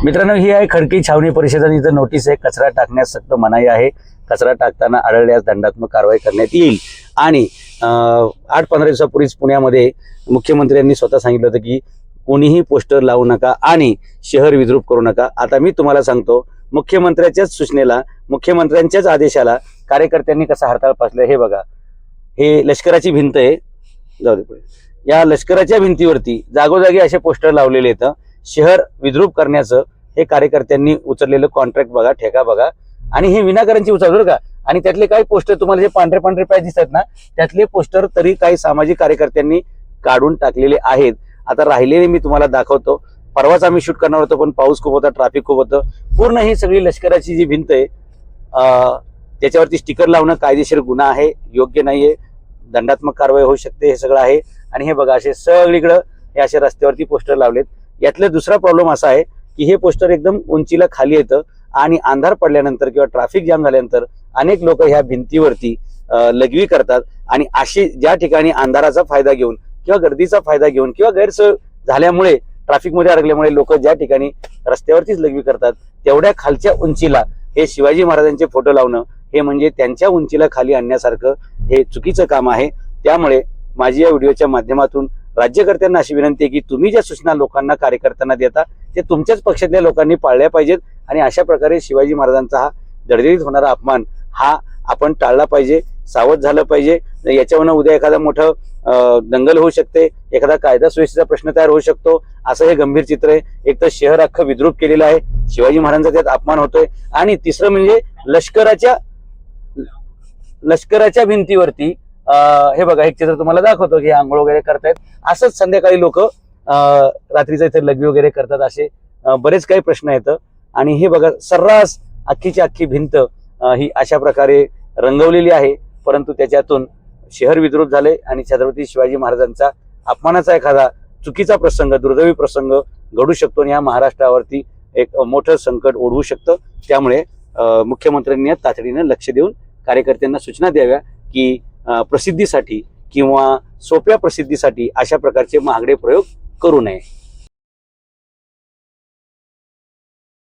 मित्रांनो, ही आहे खडकी छावणी परिषद आणि इथं नोटीस आहे, कचरा टाकण्यास सक्त मनाई आहे. कचरा टाकताना आढळल्यास दंडात्मक कारवाई करण्यात येईल. आणि 8-15 दिवसापूर्वीच पुण्यामध्ये मुख्यमंत्र्यांनी स्वतः सांगितलं होतं की कोणीही पोस्टर लावू नका आणि शहर विद्रूप करू नका. आता मी तुम्हाला सांगतो, मुख्यमंत्र्यांच्याच सूचनेला, मुख्यमंत्र्यांच्याच आदेशाला कार्यकर्त्यांनी कसा हरताळ पासला हे बघा. हे लष्कराची भिंत आहे, जाऊ दे पुढे. या लष्कराच्या भिंतीवरती जागोजागी असे पोस्टर लावलेले आहेत. शहर विद्रूप करण्याचं हे कार्यकर्त्यांनी उचललेलं कॉन्ट्रॅक्ट बघा, ठेका बघा. आणि हे विनाकारांची उचललं का. आणि त्यातले काही पोस्टर तुम्हाला जे पांढरे पांढरे पॅच दिसतात ना, त्यातले पोस्टर तरी काही सामाजिक कार्यकर्त्यांनी काढून टाकलेले आहेत. आता राहिलेले मी तुम्हाला दाखवतो. परवाच आम्ही शूट करणार होतो, पण पाऊस खूप होता, ट्रॅफिक खूप होतं. पूर्ण ही सगळी लष्कराची जी भिंत आहे, त्याच्यावरती स्टिकर लावणं कायदेशीर गुन्हा आहे, योग्य नाहीये, दंडात्मक कारवाई होऊ शकते, हे सगळं आहे. आणि हे बघा, असे सगळीकडं हे असे रस्त्यावरती पोस्टर लावलेत. यातला दुसरा प्रॉब्लेम असा आहे की हे पोस्टर एकदम उंचीला खाली येतं आणि अंधार पडल्यानंतर किंवा ट्रॅफिक जाम झाल्यानंतर अनेक लोक ह्या भिंतीवरती लघवी करतात. आणि अशी ज्या ठिकाणी अंधाराचा फायदा घेऊन किंवा गर्दीचा फायदा घेऊन किंवा गैरसोय झाल्यामुळे ट्रॅफिकमध्ये अडकल्यामुळे लोक ज्या ठिकाणी रस्त्यावरतीच लघवी करतात, तेवढ्या खालच्या उंचीला हे शिवाजी महाराजांचे फोटो लावणं हे म्हणजे त्यांच्या उंचीला खाली आणण्यासारखं हे चुकीचं काम आहे. त्यामुळे माझी या व्हिडिओच्या माध्यमातून राज्यकर्त्यांना अशी विनंती आहे की तुम्ही ज्या सूचना लोकांना, कार्यकर्त्यांना देता ते तुमच्याच पक्षातल्या लोकांनी पाळल्या पाहिजेत. आणि अशा प्रकारे शिवाजी महाराजांचा हा दडदडीत होणारा अपमान हा आपण टाळला पाहिजे, सावध झालं पाहिजे. याच्यावरून उद्या एखादा मोठं दंगल होऊ शकते, एखादा कायदा सुव्यवस्थेचा प्रश्न तयार होऊ शकतो, असं हे गंभीर चित्र आहे. एक तर शहर अख्खं विद्रूप केलेलं आहे, शिवाजी महाराजांचा त्यात अपमान होतोय. आणि तिसरं म्हणजे लष्कराच्या भिंतीवरती हे बघा, एक चित्र तुम्हाला दाखवतो की आंघोळ वगैरे करतायत. असंच संध्याकाळी लोक रात्रीचा इथे लघवी वगैरे करतात. असे बरेच काही प्रश्न येतं. आणि हे बघा, सर्रास अख्खीची अख्खी भिंत ही अशा प्रकारे रंगवलेली आहे, परंतु त्याच्यातून शहर विद्रूप झाले आणि छत्रपती शिवाजी महाराजांचा अपमानाचा एखादा चुकीचा प्रसंग, दुर्दैवी प्रसंग घडू शकतो आणि या महाराष्ट्रावरती एक मोठं संकट ओढवू शकतं. त्यामुळे मुख्यमंत्र्यांनी तातडीनं लक्ष देऊन कार्यकर्त्यांना सूचना द्याव्या की प्रसिद्धीसाठी किंवा सोप्या प्रसिद्धीसाठी अशा प्रकारचे महागडे प्रयोग करू नये.